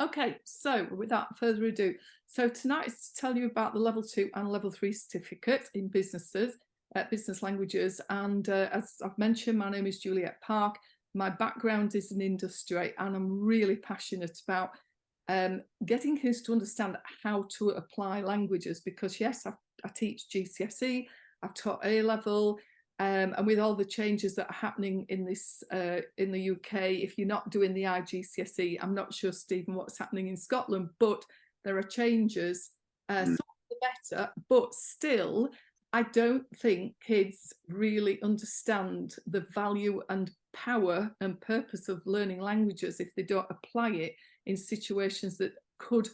Okay, so without further ado, so tonight is to tell you about the level 2 and level 3 certificate in business languages. And as I've mentioned, my name is Juliet Park. My background is in industry, and I'm really passionate about getting kids to understand how to apply languages, because yes, I teach GCSE, I've taught A level, and with all the changes that are happening in this in the UK, if you're not doing the IGCSE, I'm not sure, Stephen, what's happening in Scotland, but there are changes. Some for the better, but still, I don't think kids really understand the value and power and purpose of learning languages if they don't apply it in situations that could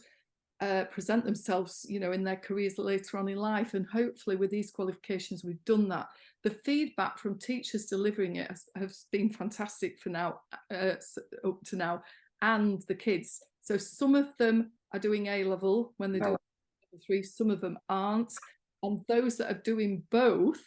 present themselves, in their careers later on in life. And hopefully with these qualifications, we've done that. The feedback from teachers delivering it has been fantastic for now, up to now, and the kids. So some of them are doing A level when they do level 3, some of them aren't. And those that are doing both,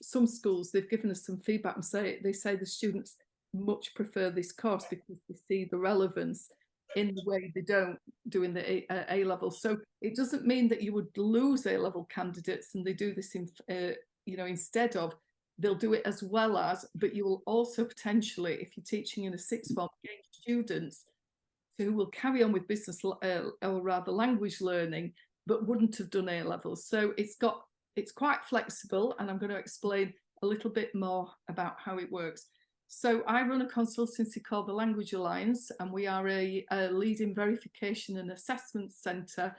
some schools, they've given us some feedback and they say the students much prefer this course because they see the relevance in the way they don't doing the A level. So it doesn't mean that you would lose A level candidates and they do this in, instead of, they'll do it as well as, but you will also potentially, if you're teaching in a sixth form, gain students who will carry on with business or rather language learning, but wouldn't have done A levels. So it's quite flexible, and I'm going to explain a little bit more about how it works. So I run a consultancy called the Language Alliance, and we are a leading verification and assessment centre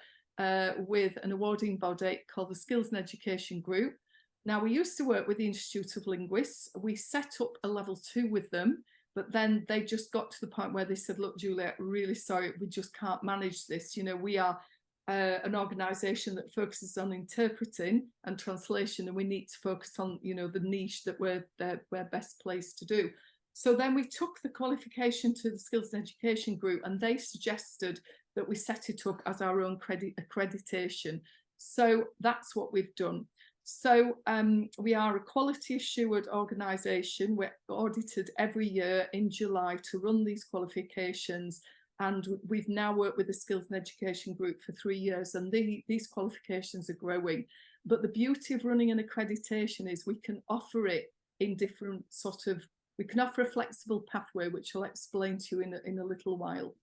with an awarding body called the Skills and Education Group. Now, we used to work with the Institute of Linguists. We set up a level 2 with them, but then they just got to the point where they said, look, Juliet, really sorry, we just can't manage this. We are an organisation that focuses on interpreting and translation, and we need to focus on, the niche that we're best placed to do. So then we took the qualification to the Skills and Education Group, and they suggested that we set it up as our own accreditation. So that's what we've done. So we are a quality assured organisation. We're audited every year in July to run these qualifications. And we've now worked with the Skills and Education Group for 3 years, and these qualifications are growing. But the beauty of running an accreditation is we can offer it in different we can offer a flexible pathway, which I'll explain to you in a little while.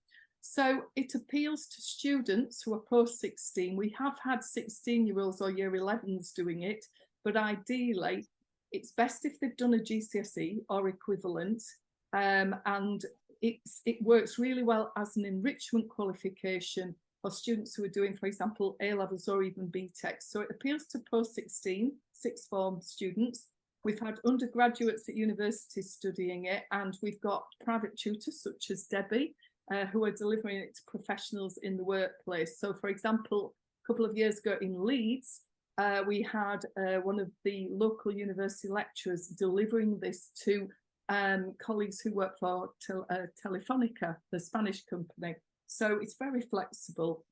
So it appeals to students who are post 16. We have had 16-year-olds or year 11s doing it, but ideally it's best if they've done a GCSE or equivalent, and it works really well as an enrichment qualification for students who are doing, for example, A levels or even BTEC. So it appeals to post 16 sixth form students. We've had undergraduates at universities studying it, and we've got private tutors such as Debbie, who are delivering it to professionals in the workplace. So, for example, a couple of years ago in Leeds, we had one of the local university lecturers delivering this to colleagues who work for Telefonica, the Spanish company. So it's very flexible.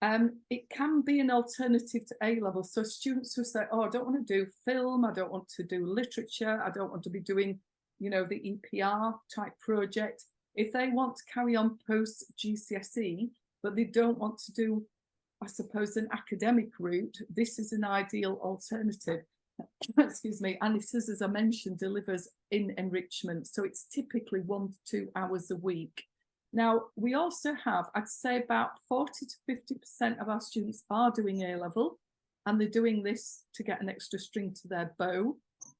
It can be an alternative to A level. So students who say, oh, I don't want to do film, I don't want to do literature, I don't want to be doing, the EPR type project. If they want to carry on post GCSE, but they don't want to do, I suppose, an academic route, this is an ideal alternative. Excuse me. And it says, as I mentioned, delivers in enrichment. So it's typically 1 to 2 hours a week. Now, we also have, I'd say about 40 to 50% of our students are doing A level, and they're doing this to get an extra string to their bow.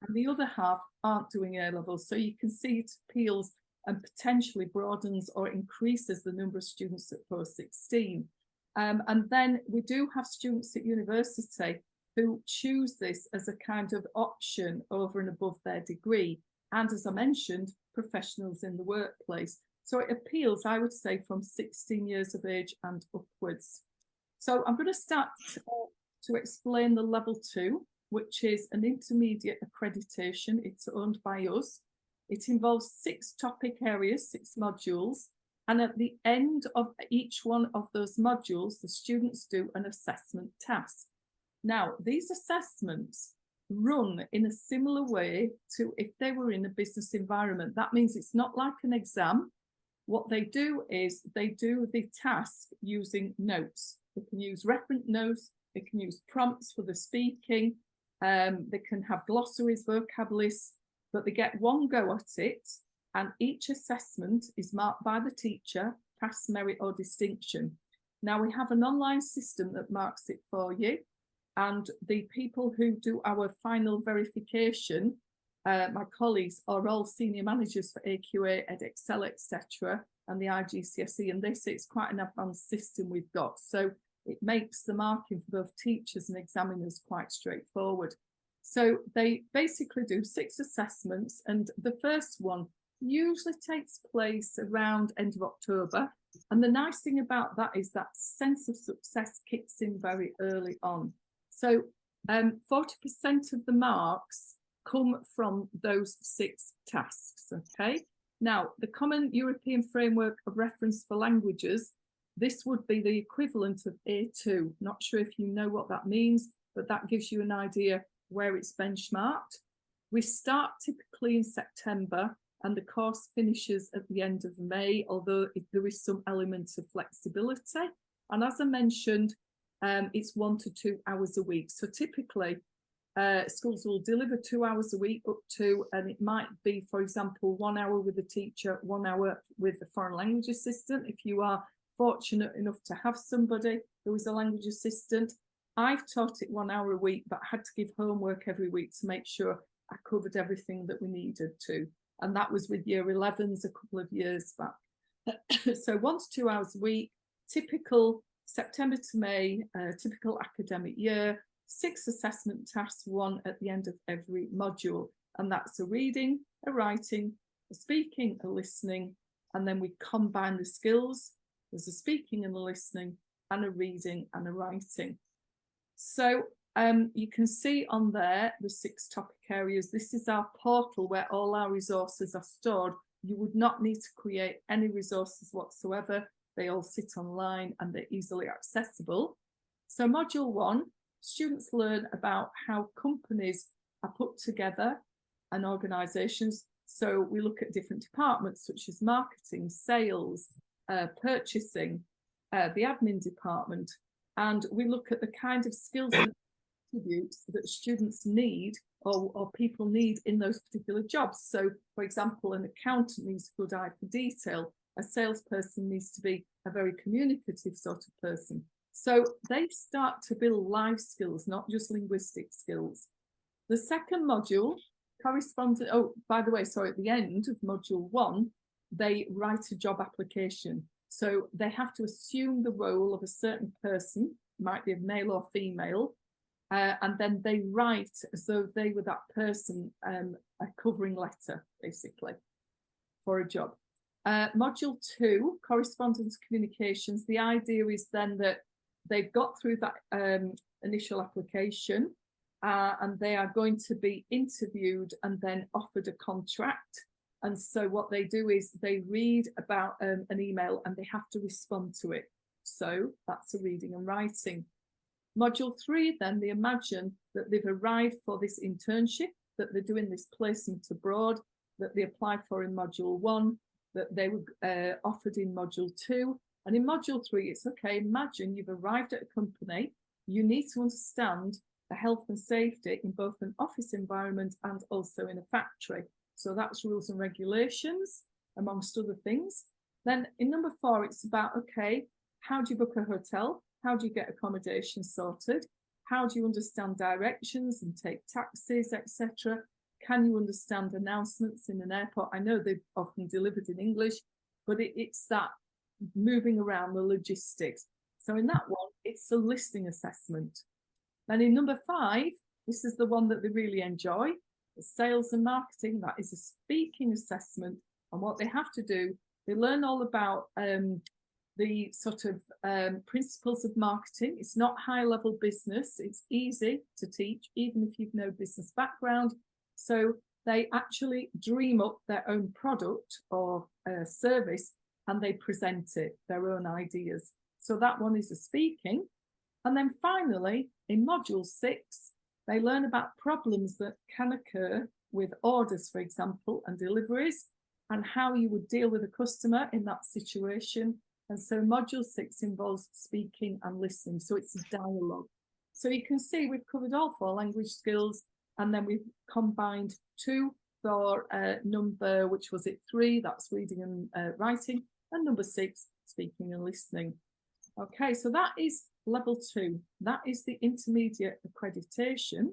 And the other half aren't doing A level. So you can see it appeals and potentially broadens or increases the number of students at post 16. And then we do have students at university who choose this as a kind of option over and above their degree. And as I mentioned, professionals in the workplace. So it appeals, I would say, from 16 years of age and upwards. So I'm going to start to explain the level 2, which is an intermediate accreditation. It's owned by us. It involves 6 topic areas, 6 modules. And at the end of each one of those modules, the students do an assessment task. Now, these assessments run in a similar way to if they were in a business environment. That means it's not like an exam what they do is they do the task using notes. They can use reference notes, they can use prompts for the speaking, they can have glossaries, vocabularies, but they get one go at it, and each assessment is marked by the teacher, pass, merit or distinction. Now we have an online system that marks it for you, and the people who do our final verification, my colleagues, are all senior managers for AQA, Edexcel, etc., and the IGCSE, and they say it's quite an advanced system we've got. So it makes the marking for both teachers and examiners quite straightforward. So they basically do 6 assessments, and the first one usually takes place around end of October. And the nice thing about that is that sense of success kicks in very early on. So 40% of the marks come from those 6 tasks, okay? Now, the Common European Framework of Reference for Languages, this would be the equivalent of A2. Not sure if you know what that means, but that gives you an idea where it's benchmarked. We start typically in September, and the course finishes at the end of May, although there is some element of flexibility. And as I mentioned, it's 1 to 2 hours a week. So typically, schools will deliver 2 hours a week up to, and it might be, for example, 1 hour with a teacher, 1 hour with a foreign language assistant. If you are fortunate enough to have somebody who is a language assistant, I've taught it 1 hour a week, but I had to give homework every week to make sure I covered everything that we needed to. And that was with year 11s a couple of years back. So 1 to 2 hours a week, typical September to May, typical academic year, 6 assessment tasks, 1 at the end of every module. And that's a reading, a writing, a speaking, a listening, and then we combine the skills. There's a speaking and a listening, and a reading and a writing. So you can see on there the 6 topic areas. This is our portal where all our resources are stored. You would not need to create any resources whatsoever. They all sit online and they're easily accessible. So module 1, students learn about how companies are put together and organisations. So we look at different departments such as marketing, sales, purchasing, the admin department, and we look at the kind of skills and attributes that students need or people need in those particular jobs. So, for example, an accountant needs a good eye for detail. A salesperson needs to be a very communicative sort of person. So they start to build life skills, not just linguistic skills. The second module corresponds, oh, by the way, sorry, at the end of module 1, they write a job application. So they have to assume the role of a certain person, might be a male or female, and then they write as though they were that person, a covering letter, basically, for a job. Module 2, correspondence communications. The idea is then that they've got through that initial application, and they are going to be interviewed and then offered a contract. And so what they do is they read about an email and they have to respond to it. So that's a reading and writing. Module 3, then they imagine that they've arrived for this internship, that they're doing this placement abroad, that they applied for in module 1, that they were offered in module 2. And in module 3, it's okay, imagine you've arrived at a company, you need to understand the health and safety in both an office environment and also in a factory. So that's rules and regulations, amongst other things. Then in number 4, it's about, okay, how do you book a hotel? How do you get accommodation sorted? How do you understand directions and take taxis, etc.? Can you understand announcements in an airport? I know they're often delivered in English, but it's that moving around the logistics. So in that one, it's a listening assessment. And in number 5, this is the one that they really enjoy. Sales and marketing, that is a speaking assessment, and what they have to do, they learn all about the sort of principles of marketing. It's not high level business, it's easy to teach even if you've no business background. So they actually dream up their own product or service and they present it, their own ideas. So that one is a speaking. And then finally in module 6, they learn about problems that can occur with orders, for example, and deliveries. and how you would deal with a customer in that situation. And so module 6 involves speaking and listening. So it's a dialogue. So you can see we've covered all 4 language skills, and then we've combined 2 for number, which was it, 3, that's reading and writing, and number 6, speaking and listening. Okay, so that is level 2. That is the intermediate accreditation.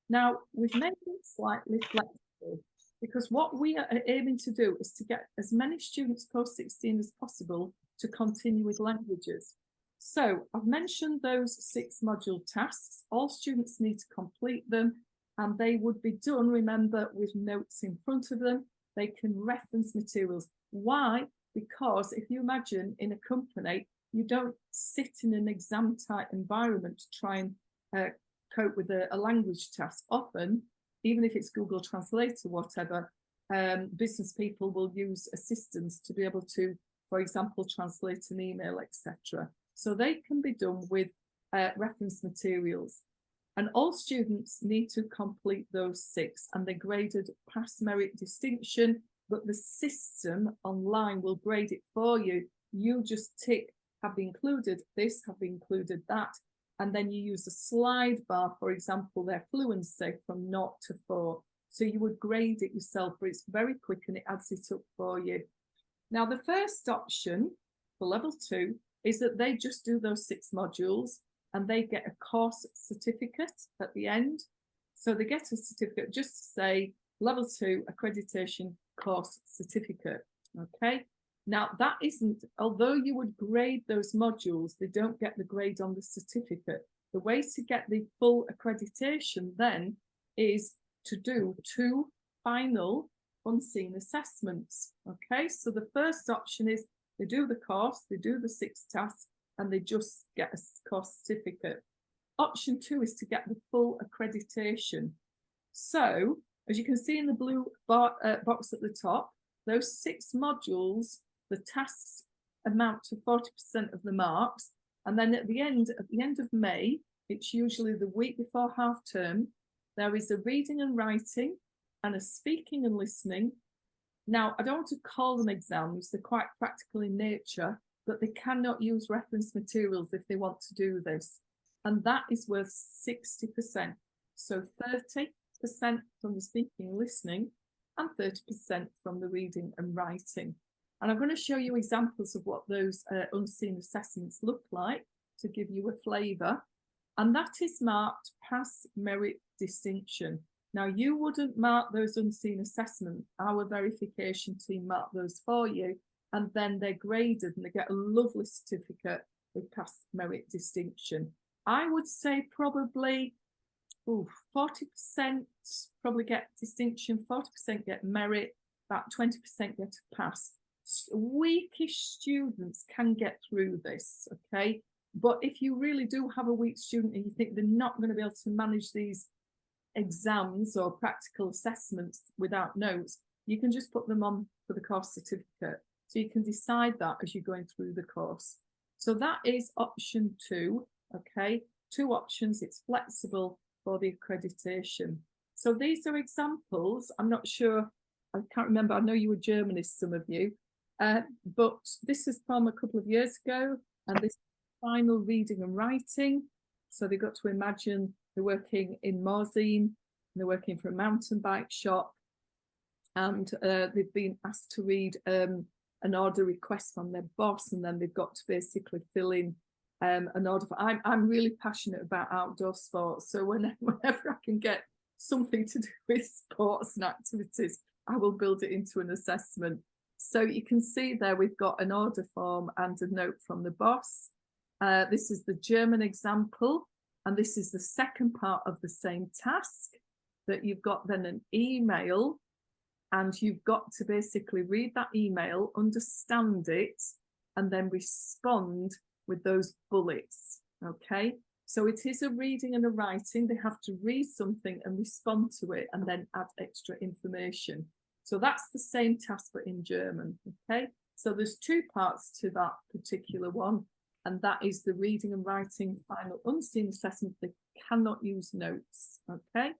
Now, we've made it slightly flexible, because what we are aiming to do is to get as many students post-16 as possible to continue with languages. So I've mentioned those 6 module tasks. All students need to complete them, and they would be done, remember, with notes in front of them. They can reference materials. Why? Because if you imagine in a company, you don't sit in an exam type environment to try and cope with a language task. Often, even if it's Google Translate or whatever, business people will use assistants to be able to, for example, translate an email, etc. So they can be done with reference materials. And all students need to complete those 6, and they're graded pass, merit, distinction, but the system online will grade it for you. You just tick, have included this, have included that, and then you use a slide bar, for example, their fluency from 0 to 4. So you would grade it yourself, but it's very quick and it adds it up for you. Now, the first option for level 2 is that they just do those 6 modules and they get a course certificate at the end. So they get a certificate just to say level 2 accreditation course certificate. Okay. Now, that isn't, although you would grade those modules, they don't get the grade on the certificate. The way to get the full accreditation then is to do 2 final unseen assessments. Okay, so the first option is they do the course, they do the 6 tasks, and they just get a course certificate. Option 2 is to get the full accreditation. So, as you can see in the blue box at the top, those 6 modules, the tasks amount to 40% of the marks. And then at the end of May, it's usually the week before half term, there is a reading and writing and a speaking and listening. Now, I don't want to call them exams, they're quite practical in nature, but they cannot use reference materials if they want to do this. And that is worth 60%. So 30% from the speaking and listening, and 30% from the reading and writing. And I'm going to show you examples of what those unseen assessments look like to give you a flavour. And that is marked pass, merit, distinction. Now, you wouldn't mark those unseen assessments. Our verification team mark those for you, and then they're graded and they get a lovely certificate with pass, merit, distinction. I would say probably 40% probably get distinction, 40% get merit, about 20% get a pass. Weakish students can get through this, okay? But if you really do have a weak student and you think they're not going to be able to manage these exams or practical assessments without notes, you can just put them on for the course certificate. So you can decide that as you're going through the course. So that is option 2, okay? 2 options, it's flexible for the accreditation. So these are examples. I'm not sure, I can't remember, I know you were Germanists, some of you, but this is from a couple of years ago, and this final reading and writing. So they got to imagine they're working in Morzine, they're working for a mountain bike shop, and they've been asked to read an order request from their boss, and then they've got to basically fill in an order for, I'm really passionate about outdoor sports, so whenever I can get something to do with sports and activities, I will build it into an assessment. So you can see there we've got an order form and a note from the boss. This is the German example, and this is the second part of the same task, that you've got then an email, and you've got to basically read that email, understand it, and then respond with those bullets, okay? So it is a reading and a writing. They have to read something and respond to it and then add extra information. So that's the same task but in German, okay? So there's 2 parts to that particular one, and that is the reading and writing final unseen assessment. They cannot use notes, okay?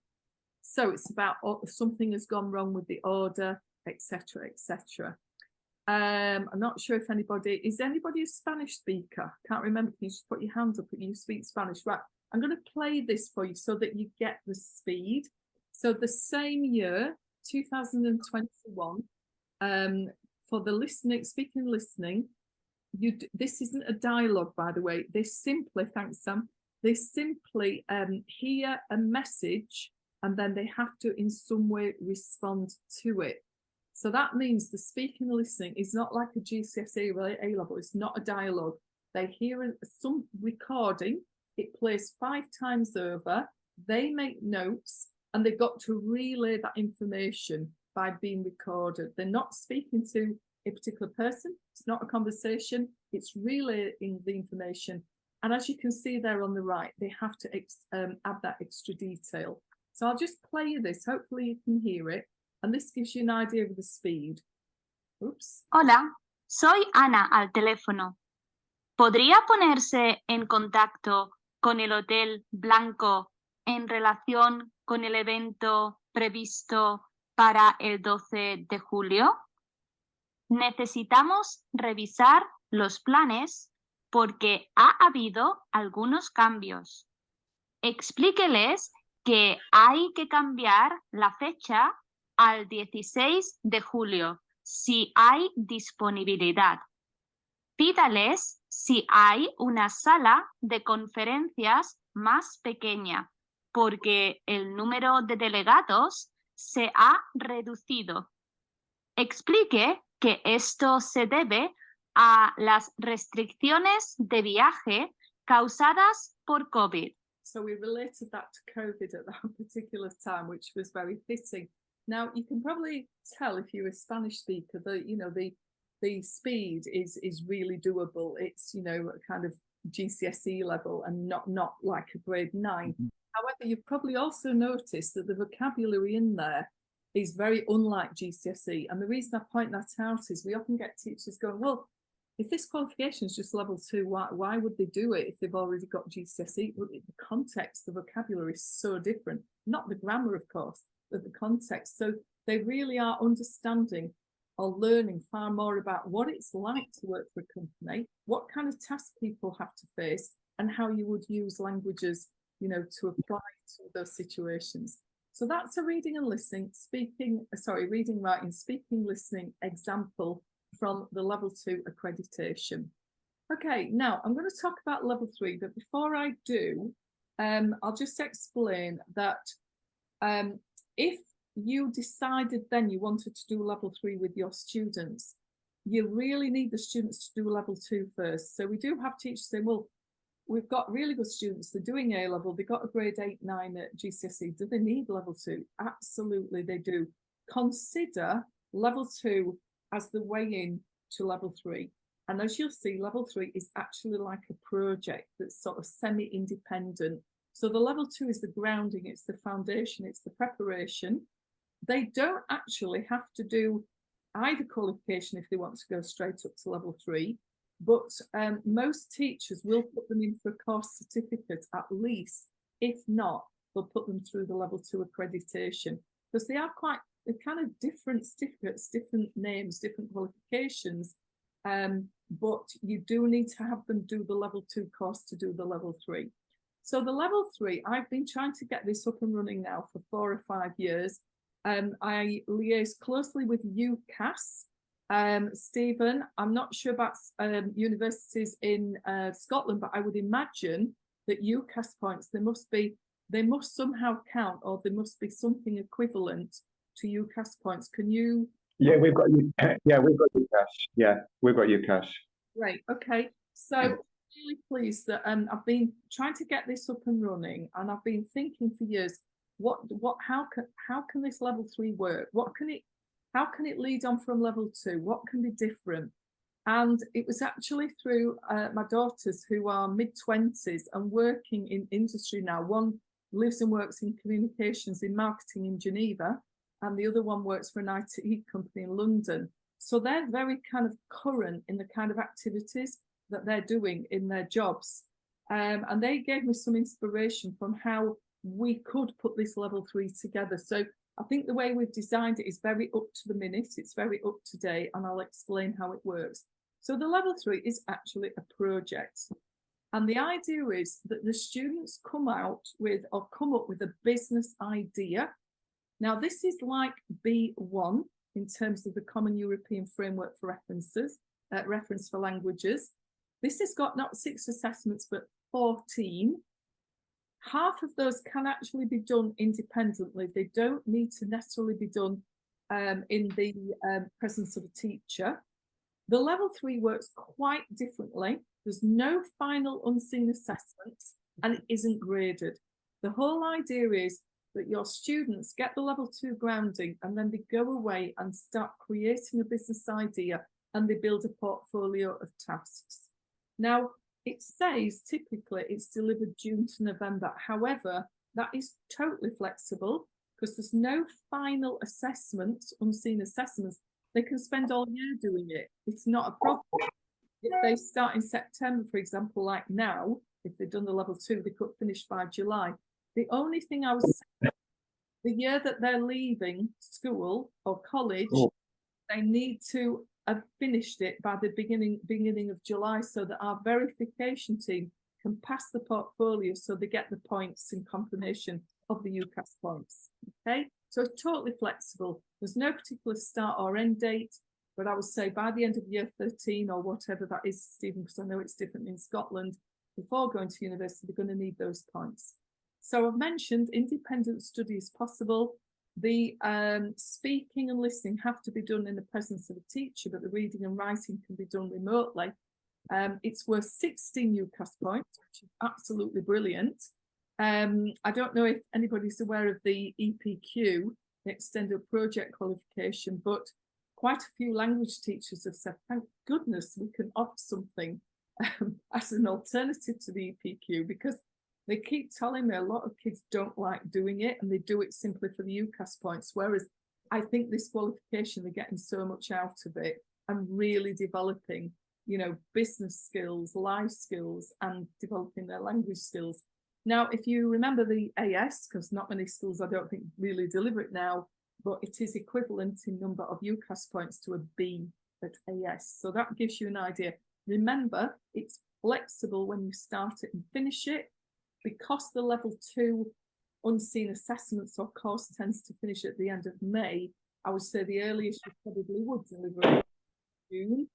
So it's about something has gone wrong with the order, etc., etc. I'm not sure if is anybody a Spanish speaker? Can't remember. Can you just put your hand up if you speak Spanish? Right. I'm going to play this for you so that you get the speed. So the same year, 2021, for the speaking listening, this isn't a dialogue, by the way. They simply, thanks Sam, they simply hear a message and then they have to in some way respond to it. So that means the speaking and listening is not like a GCSE or A level. It's not a dialogue. They hear some recording. It plays 5 times over. They make notes and they've got to relay that information by being recorded. They're not speaking to a particular person. It's not a conversation. It's relaying the information. And as you can see there on the right, they have to add that extra detail. So I'll just play you this. Hopefully you can hear it. And this gives you an idea of the speed. Oops. Hola, soy Ana al teléfono. ¿Podría ponerse en contacto con el Hotel Blanco en relación con el evento previsto para el 12 de julio? Necesitamos revisar los planes porque ha habido algunos cambios. Explíqueles que hay que cambiar la fecha al 16 de julio si hay disponibilidad. Pídales si hay una sala de conferencias más pequeña, porque el número de delegados se ha reducido. Explique que esto se debe a las restricciones de viaje causadas por COVID. So we related that to COVID at that particular time, which was very fitting. Now you can probably tell if you're a Spanish speaker that the speed is really doable. It's a kind of GCSE level and not like a grade 9. Mm-hmm. However, you've probably also noticed that the vocabulary in there is very unlike GCSE. And the reason I point that out is we often get teachers going, well, if this qualification is just level 2, why would they do it if they've already got GCSE? Well, the context, the vocabulary is so different. Not the grammar, of course, but the context. So they really are understanding or learning far more about what it's like to work for a company, what kind of tasks people have to face, and how you would use languages, to apply to those situations. So that's a reading and listening, reading, writing, speaking, listening example from the level 2 accreditation. Okay, now I'm going to talk about level 3, but before I do, I'll just explain that if you decided then you wanted to do level 3 with your students, you really need the students to do level 2 first. So we do have teachers saying, well, we've got really good students, they're doing A level, they got a grade 8, 9 at GCSE. Do they need level 2? Absolutely, they do. Consider level 2 as the way in to level 3. And as you'll see, level 3 is actually like a project that's sort of semi-independent. So the level 2 is the grounding, it's the foundation, it's the preparation. They don't actually have to do either qualification if they want to go straight up to level 3. But most teachers will put them in for a course certificate at least. If not, they'll put them through the level 2 accreditation, because they are they're kind of different certificates, different names, different qualifications. But you do need to have them do the level 2 course to do the level 3. So the level 3, I've been trying to get this up and running now for 4 or 5 years. I liaise closely with UCAS. Stephen, I'm not sure about universities in Scotland, but I would imagine that UCAS points, they must somehow count, or there must be something equivalent to UCAS points. Can you? Yeah, we've got UCAS. Yeah, we've got UCAS. Right. Okay. So really pleased that I've been trying to get this up and running, and I've been thinking for years, how can this level 3 work? How can it lead on from level 2? What can be different? And it was actually through my daughters, who are mid-20s and working in industry now. One lives and works in communications in marketing in Geneva, and the other one works for an IT company in London. So they're very kind of current in the kind of activities that they're doing in their jobs. And they gave me some inspiration from how we could put this level 3 together. So I think the way we've designed it is very up to the minute, it's very up to date, and I'll explain how it works. So the level 3 is actually a project. And the idea is that the students come up with a business idea. Now, this is like B1 in terms of the Common European Framework for Reference for Languages. This has got not 6 assessments, but 14. Half of those can actually be done independently. They don't need to necessarily be done in the presence of a teacher. The level 3 works quite differently. There's no final unseen assessments and it isn't graded. The whole idea is that your students get the level 2 grounding and then they go away and start creating a business idea and they build a portfolio of tasks. Now, it says typically it's delivered June to November. However, that is totally flexible because there's no final assessments, unseen assessments. They can spend all year doing it. It's not a problem. If they start in September, for example, like now, if they've done the level 2, they could finish by July. The only thing I was saying, the year that they're leaving school or college, they need to have finished it by the beginning of July so that our verification team can pass the portfolio so they get the points in confirmation of the UCAS points. Okay, so it's totally flexible. There's no particular start or end date, but I would say by the end of year 13 or whatever that is, Stephen, because I know it's different in Scotland, before going to university, they're going to need those points. So I've mentioned independent study is possible. The speaking and listening have to be done in the presence of a teacher, but the reading and writing can be done remotely. It's worth 16 UCAS points, which is absolutely brilliant. I don't know if anybody's aware of the EPQ, the Extended Project Qualification, but quite a few language teachers have said, thank goodness we can offer something as an alternative to the EPQ, because they keep telling me a lot of kids don't like doing it and they do it simply for the UCAS points. Whereas I think this qualification, they're getting so much out of it and really developing, you know, business skills, life skills, and developing their language skills. Now, if you remember the AS, because not many schools, I don't think, really deliver it now, but it is equivalent in number of UCAS points to a B at AS. So that gives you an idea. Remember, it's flexible when you start it and finish it. Because the level 2 unseen assessments or course tends to finish at the end of May, I would say the earliest you probably would deliver it in June,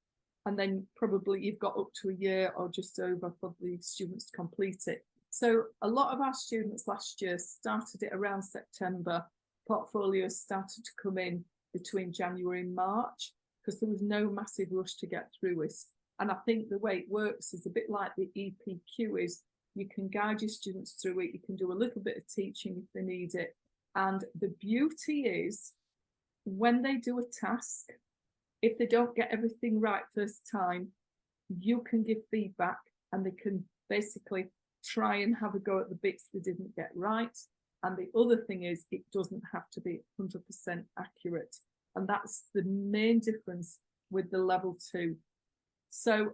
and then probably you've got up to a year or just over for the students to complete it. So a lot of our students last year started it around September. Portfolios started to come in between January and March because there was no massive rush to get through it. And I think the way it works is a bit like the EPQ is, you can guide your students through it. You can do a little bit of teaching if they need it. And the beauty is when they do a task, if they don't get everything right first time, you can give feedback and they can basically try and have a go at the bits they didn't get right. And the other thing is it doesn't have to be 100% accurate. And that's the main difference with the level 2. So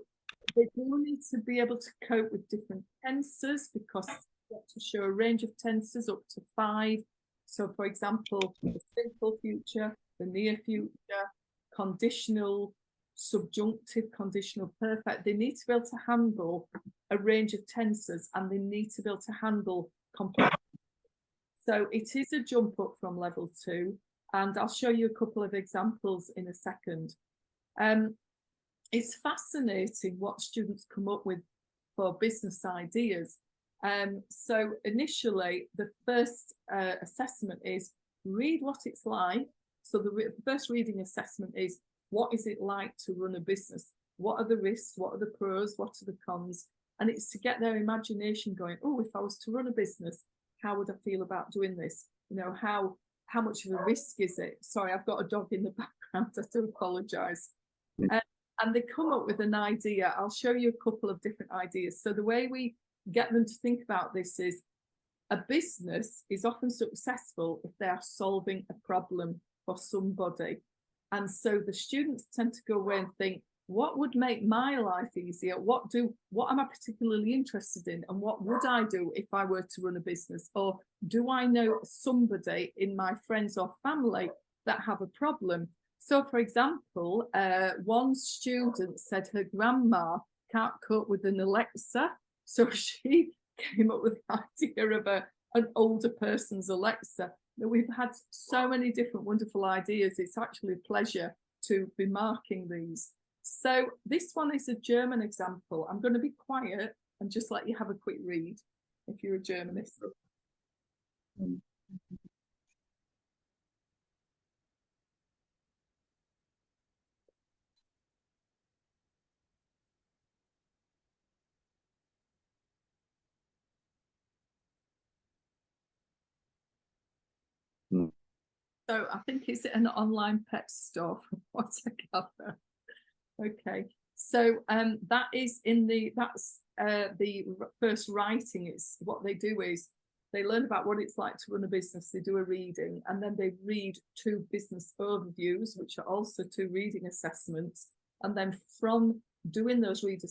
they do need to be able to cope with different tenses because you have to show a range of tenses up to 5. So, for example, the simple future, the near future, conditional, subjunctive, conditional perfect. They need to be able to handle a range of tenses and they need to be able to handle complex. So it is a jump up from level 2, and I'll show you a couple of examples in a second. It's fascinating what students come up with for business ideas. So initially, the first assessment is read what it's like. So the first reading assessment is, what is it like to run a business? What are the risks? What are the pros? What are the cons? And it's to get their imagination going, oh, if I was to run a business, how would I feel about doing this? You know, how much of a risk is it? Sorry, I've got a dog in the background. I do apologise. And they come up with an idea. I'll show you a couple of different ideas. So the way we get them to think about this is a business is often successful if they are solving a problem for somebody. And so the students tend to go away and think, what would make my life easier? What am I particularly interested in? And what would I do if I were to run a business? Or do I know somebody in my friends or family that have a problem? So, for example, one student said her grandma can't cope with an Alexa. So she came up with the idea of an older person's Alexa. We've had so many different wonderful ideas. It's actually a pleasure to be marking these. So this one is a German example. I'm going to be quiet and just let you have a quick read if you're a Germanist. So I think it's an online pet store from what I gather. Okay, so that is that's the first writing. It's what they do is they learn about what it's like to run a business. They do a reading, and then they read 2 business overviews, which are also 2 reading assessments. And then from doing those reading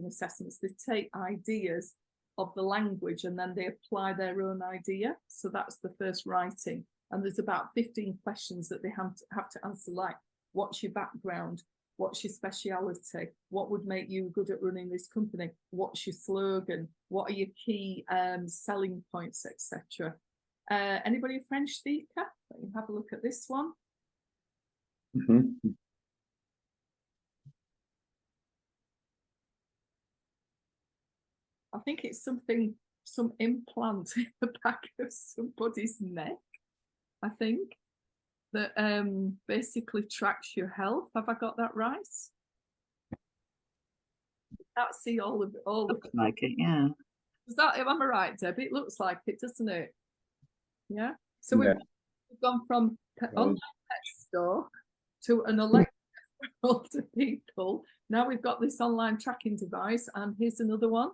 assessments, they take ideas of the language and then they apply their own idea. So that's the first writing. And there's about 15 questions that they have to answer, like, what's your background? What's your speciality? What would make you good at running this company? What's your slogan? What are your key selling points, etc.? Anybody a French speaker? Let me have a look at this one. I think it's some implant in the back of somebody's neck, I think, that basically tracks your health. Have I got that right? Can't see all of Looks like it, yeah. Is that, am I right, Deb? It looks like it, doesn't it? Yeah. So we've gone from online pet store to an Alexa for older people. Now we've got this online tracking device, and here's another one.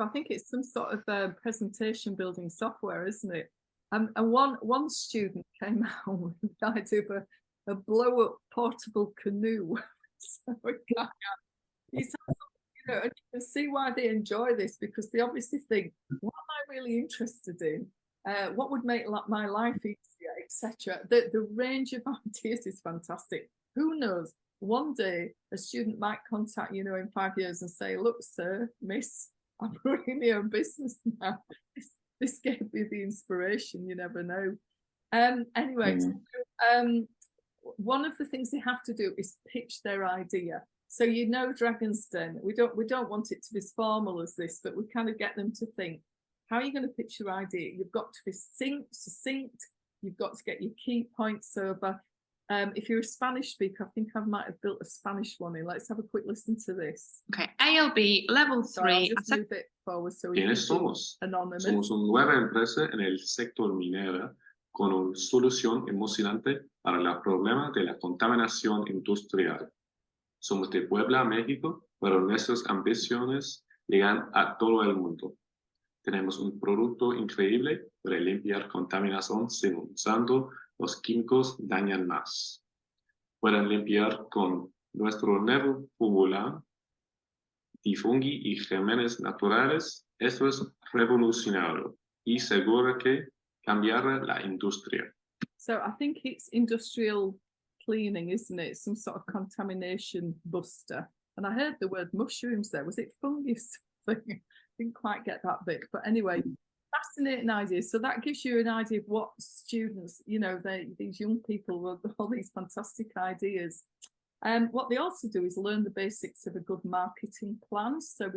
I think it's some sort of presentation building software, isn't it? And one student came out with the idea of a blow up portable canoe. So he's, you know, and you can see why they enjoy this, because they obviously think, what am I really interested in? What would make my life easier, etc. The range of ideas is fantastic. Who knows? One day a student might contact you, in 5 years and say, look, sir, miss, I'm running my own business now. This gave me the inspiration. You never know. Anyway, one of the things they have to do is pitch their idea. So Dragon's Den, we don't want it to be as formal as this, but we kind of get them to think, how are you going to pitch your idea? You've got to be succinct. You've got to get your key points over. If you're a Spanish speaker, I think I might have built a Spanish one in. Let's have a quick listen to this. Okay, ALB Level 3. I'll just move it forward so we ¿Quiénes somos? anonymous. Somos una nueva empresa en el sector minero con una solución emocionante para el problema de la contaminación industrial. Somos de Puebla, México, pero nuestras ambiciones llegan a todo el mundo. Tenemos un producto increíble para limpiar contaminación sin usando los químicos dañan más. Pueden limpiar con nuestro nuevo fórmula de fungi y gérmenes naturales. Esto es revolucionario y seguro que cambiará la industria. So I think it's industrial cleaning, isn't it? Some sort of contamination buster. And I heard the word mushrooms there. Was it fungus? Didn't quite get that bit. But anyway, fascinating idea. So that gives you an idea of what students, these young people with all these fantastic ideas. What they also do is learn the basics of a good marketing plan. So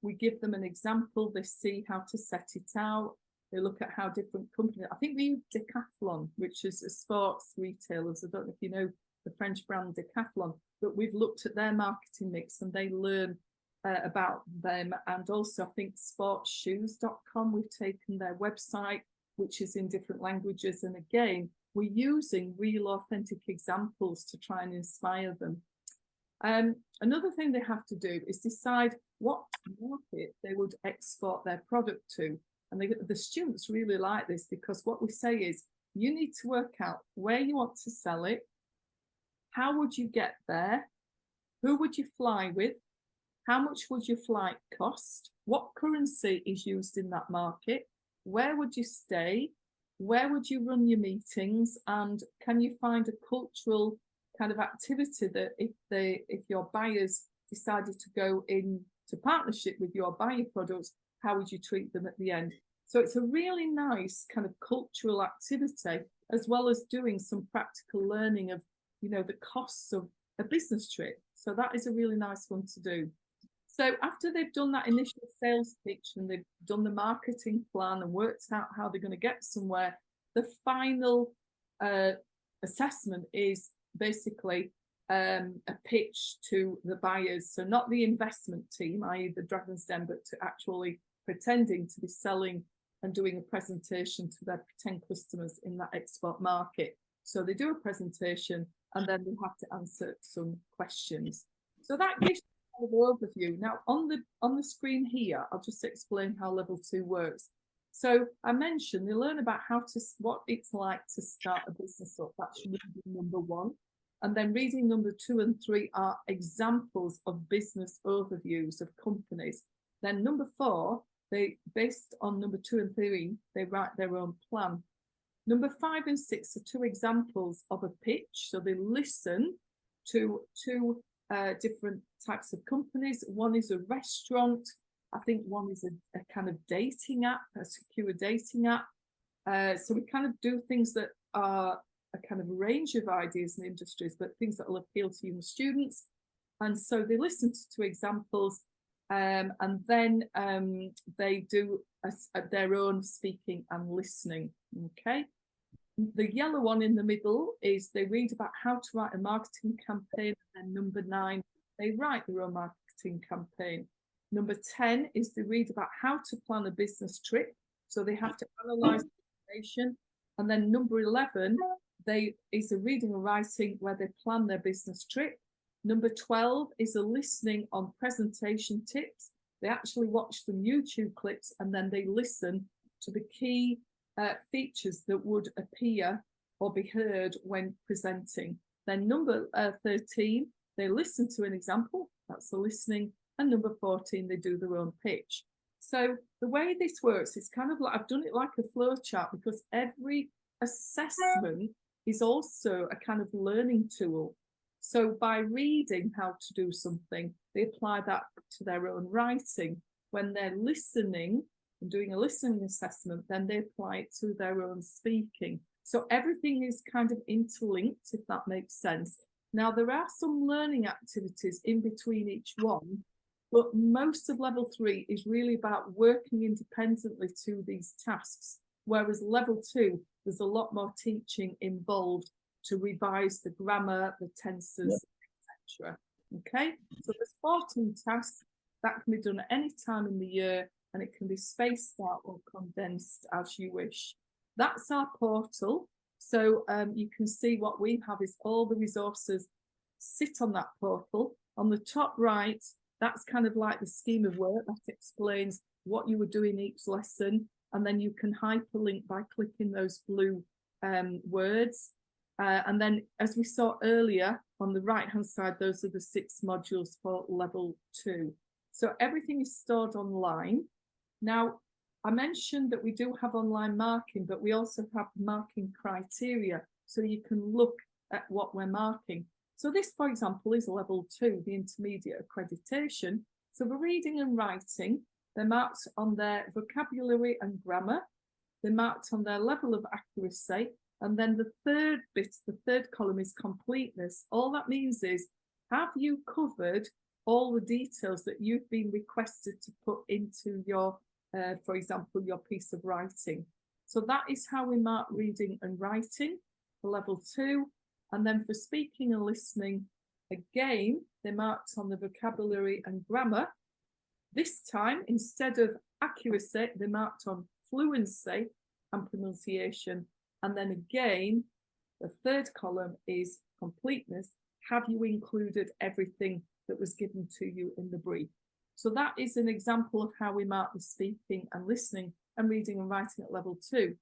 we give them an example. They see how to set it out. They look at how different companies, I think we use Decathlon, which is a sports retailers. I don't know if you know the French brand Decathlon, but we've looked at their marketing mix and they learn about them. And also I think sportsshoes.com, we've taken their website, which is in different languages. And again, we're using real authentic examples to try and inspire them. Another thing they have to do is decide what market they would export their product to. And the students really like this, because what we say is, you need to work out where you want to sell it, how would you get there, who would you fly with, how much would your flight cost, what currency is used in that market, where would you stay, where would you run your meetings, and can you find a cultural kind of activity that if your buyers decided to go into partnership with your buyer products, how would you treat them at the end? So it's a really nice kind of cultural activity, as well as doing some practical learning of, the costs of a business trip. So that is a really nice one to do. So after they've done that initial sales pitch and they've done the marketing plan and worked out how they're going to get somewhere, the final assessment is basically a pitch to the buyers. So not the investment team, i.e. the Dragon's Den, but to actually pretending to be selling and doing a presentation to their pretend customers in that export market. So they do a presentation and then they have to answer some questions. So that gives you an overview. Now on the screen here, I'll just explain how level 2 works. So I mentioned they learn about what it's like to start a business up. That's reading number 1. And then reading number 2 and 3 are examples of business overviews of companies. Then number 4, based on number 2 and 3, they write their own plan. Number 5 and 6 are 2 examples of a pitch. So they listen to 2 different types of companies. One is a restaurant. I think one is a kind of dating app, a secure dating app. So we kind of do things that are a kind of range of ideas and industries, but things that will appeal to young students. And so they listen to 2 examples. And then they do their own speaking and listening. Okay. The yellow one in the middle is they read about how to write a marketing campaign. And number 9, they write their own marketing campaign. Number 10 is they read about how to plan a business trip. So they have to analyze the information. And then number 11, is a reading and writing where they plan their business trip. Number 12 is a listening on presentation tips. They actually watch some YouTube clips and then they listen to the key features that would appear or be heard when presenting. Then number 13, they listen to an example. That's the listening. And number 14, they do their own pitch. So the way this works is kind of like, I've done it like a flow chart, because every assessment is also a kind of learning tool. So by reading how to do something, they apply that to their own writing. When they're listening and doing a listening assessment, then they apply it to their own speaking. So everything is kind of interlinked, if that makes sense. Now, there are some learning activities in between each one, but most of level 3 is really about working independently to these tasks, whereas level 2, there's a lot more teaching involved to revise the grammar, the tenses, etc. Okay, so there's 14 tasks that can be done at any time in the year, and it can be spaced out or condensed as you wish. That's our portal. So you can see what we have is all the resources sit on that portal. On the top right, that's kind of like the scheme of work that explains what you would do in each lesson, and then you can hyperlink by clicking those blue words. And then, as we saw earlier, on the right-hand side, those are the 6 modules for level 2. So everything is stored online. Now, I mentioned that we do have online marking, but we also have marking criteria, so you can look at what we're marking. So this, for example, is level 2, the intermediate accreditation. So for reading and writing, they're marked on their vocabulary and grammar. They're marked on their level of accuracy. And then the third bit, the third column, is completeness. All that means is, have you covered all the details that you've been requested to put into your, for example, your piece of writing? So that is how we mark reading and writing for level 2. And then for speaking and listening, again, they're marked on the vocabulary and grammar. This time, instead of accuracy, they're marked on fluency and pronunciation. And then again, The third column is completeness. Have you included everything that was given to you in the brief? So that is an example of how we mark the speaking and listening and reading and writing at level 2.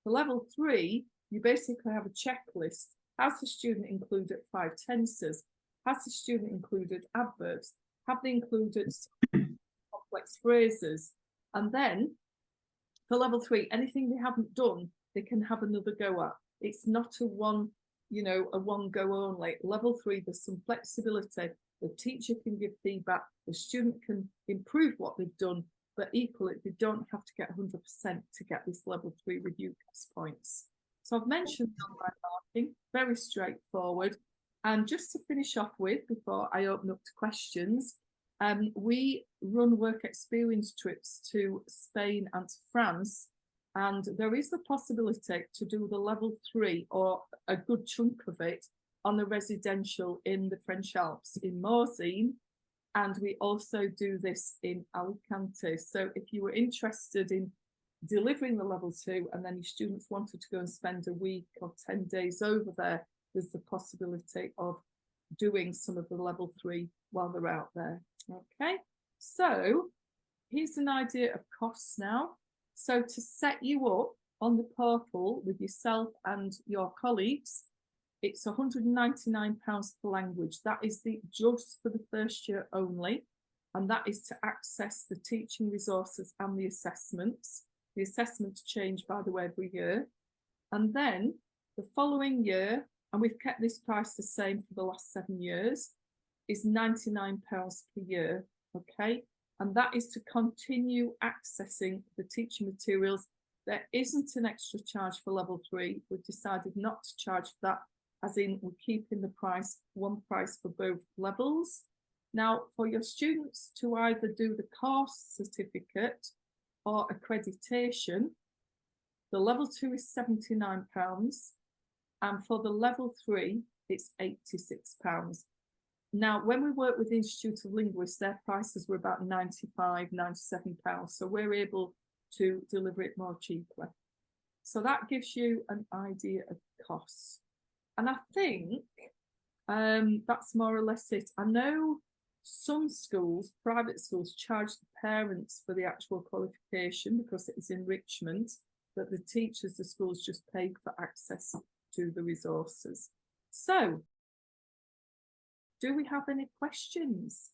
For level 3, you basically have a checklist. Has the student included 5 tenses? Has the student included adverbs? Have they included complex phrases? And then for level 3, anything they haven't done, they can have another go at. It's not a one go only. Level 3, there's some flexibility. The teacher can give feedback, the student can improve what they've done, but equally, they don't have to get 100% to get this level 3 review points. So I've mentioned online marking, very straightforward. And just to finish off with, before I open up to questions, we run work experience trips to Spain and to France, and there is the possibility to do the level 3 or a good chunk of it on the residential in the French Alps in Morzine, and we also do this in Alicante. So if you were interested in delivering the level 2 and then your students wanted to go and spend a week or 10 days over there, there's the possibility of doing some of the level 3 while they're out there. Okay, so here's an idea of costs now. So to set you up on the portal with yourself and your colleagues, it's £199 per language. That is just for the first year only, and that is to access the teaching resources and the assessments. The assessments change, by the way, every year. And then the following year, and we've kept this price the same for the last 7 years, is £99 per year, okay? And that is to continue accessing the teaching materials. There isn't an extra charge for level 3. We've decided not to charge for that, as in we're keeping the price, one price for both levels. Now, for your students to either do the course certificate or accreditation, the level 2 is £79, and for the level 3, it's £86. Now, when we work with the Institute of Linguists, their prices were about £95, £97, so we're able to deliver it more cheaply. So that gives you an idea of costs. And I think that's more or less it. I know some schools, private schools, charge the parents for the actual qualification because it is enrichment, but the teachers, the schools just pay for access to the resources. So, do we have any questions?